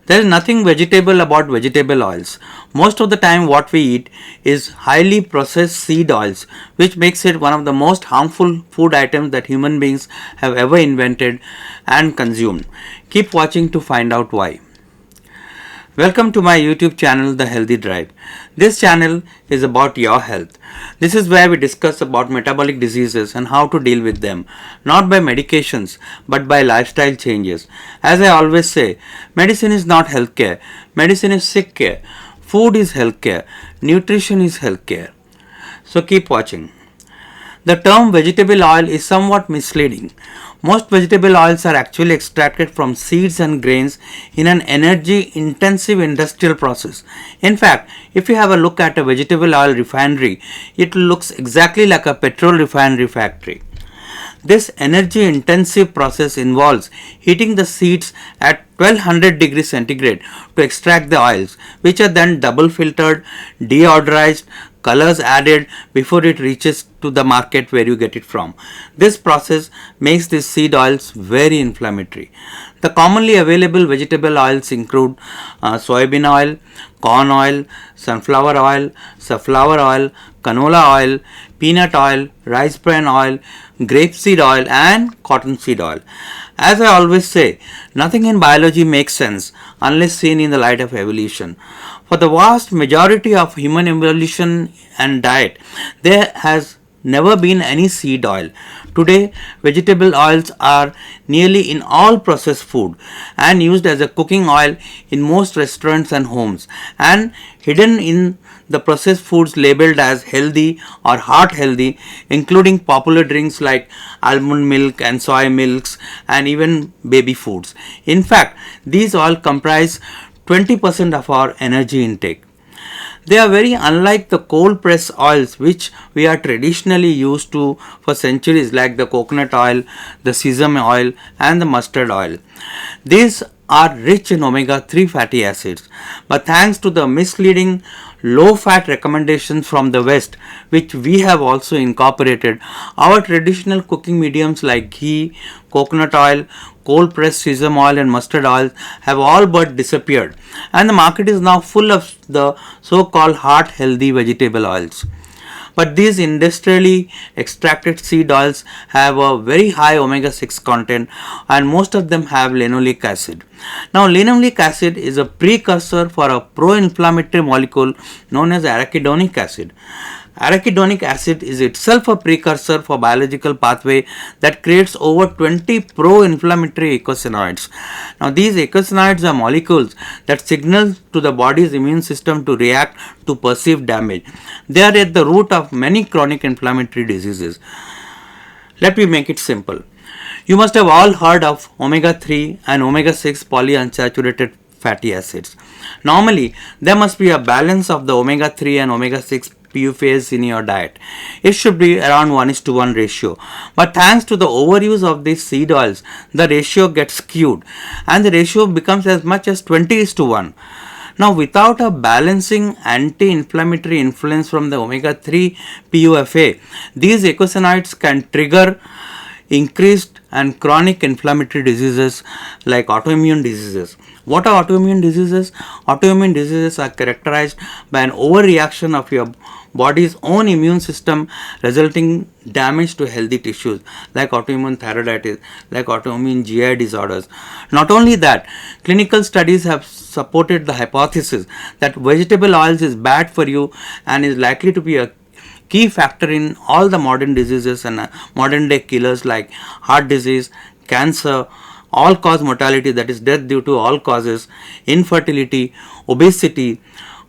There is nothing vegetable about vegetable oils. Most of the time what we eat is highly processed seed oils, which makes it one of the most harmful food items that human beings have ever invented and consumed. Keep watching to find out why. Welcome to my YouTube channel, The Healthy Drive. This channel is about your health. This is where we discuss about metabolic diseases and how to deal with them, not by medications, but by lifestyle changes. As I always say, medicine is not healthcare. Medicine is sick care. Food is healthcare. Nutrition is healthcare. So keep watching. The term vegetable oil is somewhat misleading. Most vegetable oils are actually extracted from seeds and grains in an energy intensive industrial process. In fact, if you have a look at a vegetable oil refinery, it looks exactly like a petrol refinery factory. This energy intensive process involves heating the seeds at 1200 degrees centigrade to extract the oils, which are then double filtered, deodorized, colors added before it reaches to the market where you get it from. This process makes these seed oils very inflammatory. The commonly available vegetable oils include soybean oil, corn oil, sunflower oil, safflower oil, canola oil, peanut oil, rice bran oil, grapeseed oil and cottonseed oil. As I always say, nothing in biology makes sense unless seen in the light of evolution. For the vast majority of human evolution and diet, there has never been any seed oil. Today, vegetable oils are nearly in all processed food and used as a cooking oil in most restaurants and homes, and hidden in the processed foods labeled as healthy or heart healthy, including popular drinks like almond milk and soy milks and even baby foods. In fact, these all comprise 20% of our energy intake. They are very unlike the cold press oils which we are traditionally used to for centuries, like the coconut oil, the sesame oil and the mustard oil. These are rich in omega-3 fatty acids, but thanks to the misleading low fat recommendations from the West, which we have also incorporated, our traditional cooking mediums like ghee, coconut oil, cold pressed sesame oil and mustard oil have all but disappeared, and the market is now full of the so-called heart healthy vegetable oils. But these industrially extracted seed oils have a very high omega-6 content, and most of them have linoleic acid. Now, linoleic acid is a precursor for a pro-inflammatory molecule known as arachidonic acid. Arachidonic acid is itself a precursor for biological pathway that creates over 20 pro-inflammatory eicosanoids. Now, these eicosanoids are molecules that signal to the body's immune system to react to perceived damage. They are at the root of many chronic inflammatory diseases. Let me make it simple. You must have all heard of omega-3 and omega-6 polyunsaturated fatty acids. Normally, there must be a balance of the omega-3 and omega-6 PUFAs in your diet. It should be around 1:1 ratio. But thanks to the overuse of these seed oils, the ratio gets skewed and the ratio becomes as much as 20:1. Now, without a balancing anti-inflammatory influence from the omega-3 PUFA, these eicosanoids can trigger increased and chronic inflammatory diseases like autoimmune diseases. What are autoimmune diseases? Autoimmune diseases are characterized by an overreaction of your body's own immune system, resulting damage to healthy tissues like autoimmune thyroiditis, like autoimmune GI disorders. Not only that, clinical studies have supported the hypothesis that vegetable oils is bad for you and is likely to be a key factor in all the modern diseases and modern day killers like heart disease, cancer, all cause mortality, that is death due to all causes, infertility, obesity,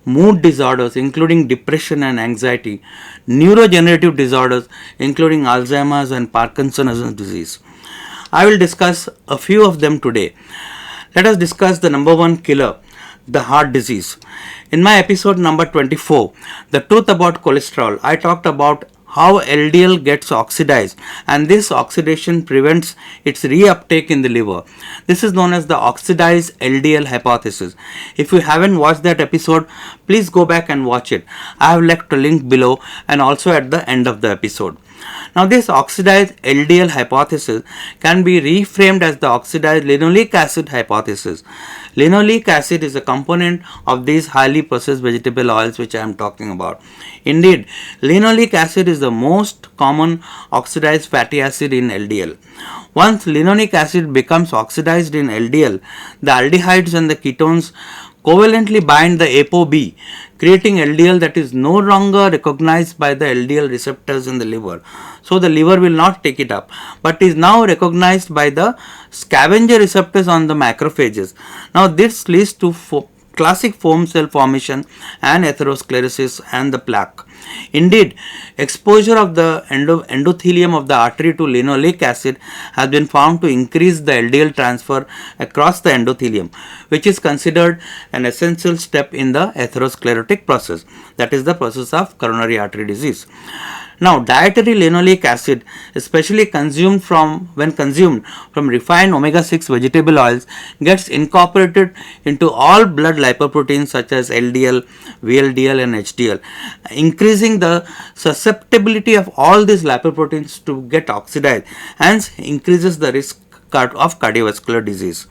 mood disorders including depression and anxiety, neurodegenerative disorders including Alzheimer's and Parkinson's disease. I will discuss a few of them today. Let us discuss the number one killer, the heart disease. In my episode number 24, The Truth About Cholesterol, I talked about how LDL gets oxidized and this oxidation prevents its reuptake in the liver. This is known as the oxidized LDL hypothesis. If you haven't watched that episode, please go back and watch it. I have left a link below and also at the end of the episode. Now, this oxidized LDL hypothesis can be reframed as the oxidized linoleic acid hypothesis. Linoleic acid is a component of these highly processed vegetable oils which I am talking about. Indeed, linoleic acid is the most common oxidized fatty acid in LDL. Once linoleic acid becomes oxidized in LDL, the aldehydes and the ketones covalently bind the ApoB, creating LDL that is no longer recognized by the LDL receptors in the liver. So the liver will not take it up, but is now recognized by the scavenger receptors on the macrophages. Now this leads to classic foam cell formation and atherosclerosis and the plaque. Indeed, exposure of the endothelium of the artery to linoleic acid has been found to increase the LDL transfer across the endothelium, which is considered an essential step in the atherosclerotic process, that is the process of coronary artery disease. Now, dietary linoleic acid, especially when consumed from refined omega-6 vegetable oils, gets incorporated into all blood lipoproteins such as LDL, VLDL and HDL, increasing the susceptibility of all these lipoproteins to get oxidized, hence increases the risk of cardiovascular disease.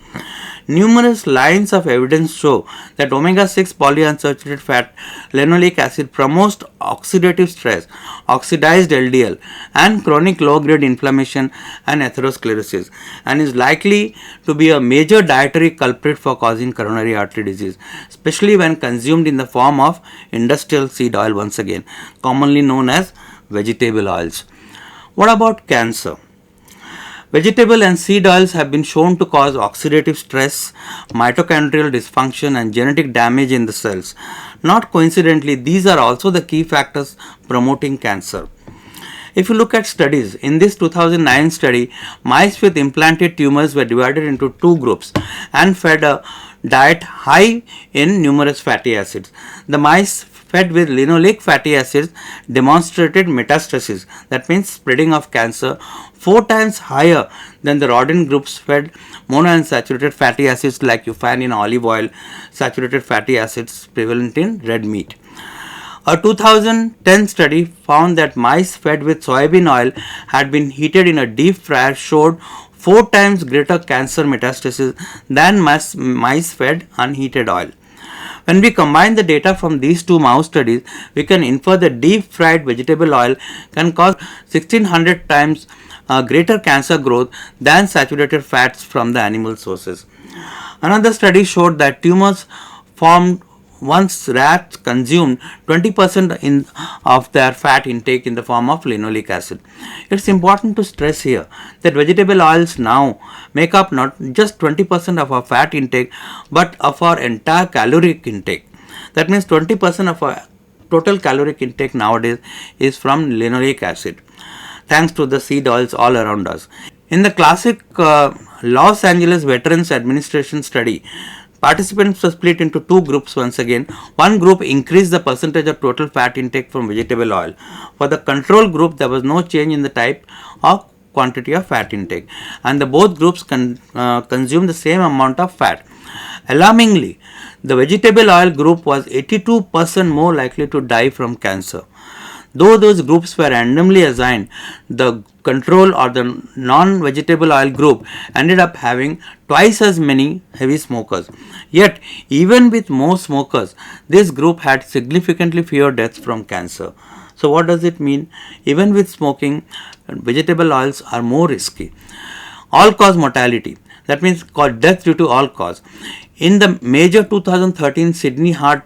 Numerous lines of evidence show that omega-6 polyunsaturated fat linoleic acid promotes oxidative stress, oxidized LDL, and chronic low-grade inflammation and atherosclerosis, and is likely to be a major dietary culprit for causing coronary artery disease, especially when consumed in the form of industrial seed oil, once again, commonly known as vegetable oils. What about cancer? Vegetable and seed oils have been shown to cause oxidative stress, mitochondrial dysfunction, and genetic damage in the cells. Not coincidentally, these are also the key factors promoting cancer. If you look at studies, in this 2009 study, mice with implanted tumors were divided into two groups and fed a diet high in numerous fatty acids. The mice fed with linoleic fatty acids demonstrated metastasis, that means spreading of cancer, 4 times higher than the rodent groups fed monounsaturated fatty acids like you find in olive oil, saturated fatty acids prevalent in red meat. A 2010 study found that mice fed with soybean oil had been heated in a deep fryer showed 4 times greater cancer metastasis than mice fed unheated oil. When we combine the data from these two mouse studies, we can infer that deep fried vegetable oil can cause 1600 times greater cancer growth than saturated fats from the animal sources. Another study showed that tumors formed once rats consumed 20% of their fat intake in the form of linoleic acid. It's important to stress here that vegetable oils now make up not just 20% of our fat intake but of our entire caloric intake. That means 20% of our total caloric intake nowadays is from linoleic acid, thanks to the seed oils all around us. In the classic Los Angeles Veterans Administration study, participants were split into two groups once again. One group increased the percentage of total fat intake from vegetable oil. For the control group, there was no change in the type or quantity of fat intake, and the both groups consumed the same amount of fat. Alarmingly, the vegetable oil group was 82% more likely to die from cancer. Though those groups were randomly assigned, the control or the non-vegetable oil group ended up having twice as many heavy smokers. Yet, even with more smokers, this group had significantly fewer deaths from cancer. So what does it mean? Even with smoking, vegetable oils are more risky. All-cause mortality, that means called death due to all cause. In the major 2013 Sydney Diet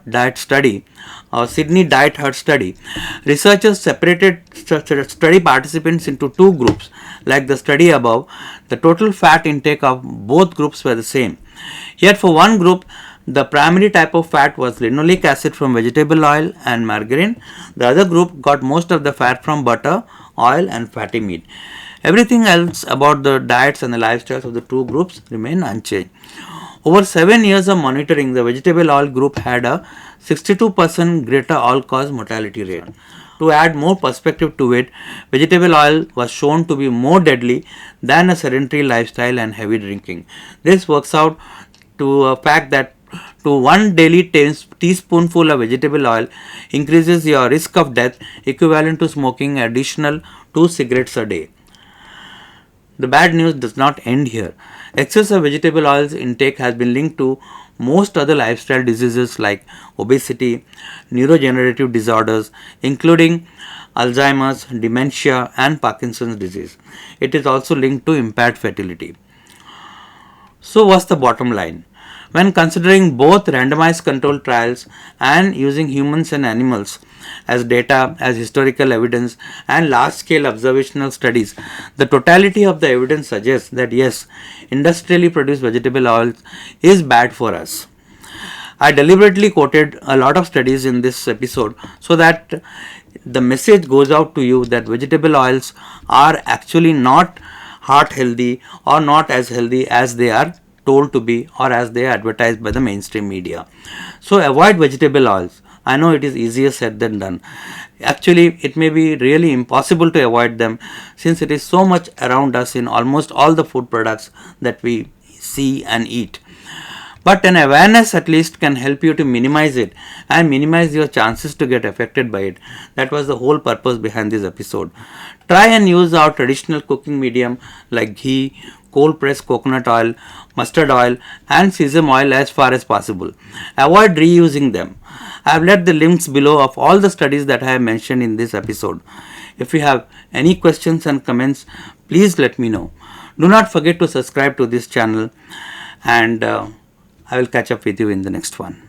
Heart Study, researchers separated study participants into two groups. Like the study above, the total fat intake of both groups were the same. Yet for one group, the primary type of fat was linoleic acid from vegetable oil and margarine. The other group got most of the fat from butter, oil and fatty meat. Everything else about the diets and the lifestyles of the two groups remain unchanged. Over 7 years of monitoring, the vegetable oil group had a 62% greater all-cause mortality rate. To add more perspective to it, vegetable oil was shown to be more deadly than a sedentary lifestyle and heavy drinking. This works out to a fact that one daily teaspoonful of vegetable oil increases your risk of death equivalent to smoking additional 2 cigarettes a day. The bad news does not end here. Excess of vegetable oils intake has been linked to most other lifestyle diseases like obesity, neurodegenerative disorders, including Alzheimer's, dementia, and Parkinson's disease. It is also linked to impaired fertility. So, what's the bottom line? When considering both randomized controlled trials and using humans and animals as data, as historical evidence, and large scale observational studies, the totality of the evidence suggests that yes, industrially produced vegetable oil is bad for us. I deliberately quoted a lot of studies in this episode so that the message goes out to you that vegetable oils are actually not heart healthy or not as healthy as they are told to be or as they are advertised by the mainstream media. So avoid vegetable oils. I know it is easier said than done. Actually, it may be really impossible to avoid them since it is so much around us in almost all the food products that we see and eat. But an awareness at least can help you to minimize it and minimize your chances to get affected by it. That was the whole purpose behind this episode. Try and use our traditional cooking medium like ghee, cold pressed coconut oil, mustard oil, and sesame oil as far as possible. Avoid reusing them. I have left the links below of all the studies that I have mentioned in this episode. If you have any questions and comments, please let me know. Do not forget to subscribe to this channel, and I will catch up with you in the next one.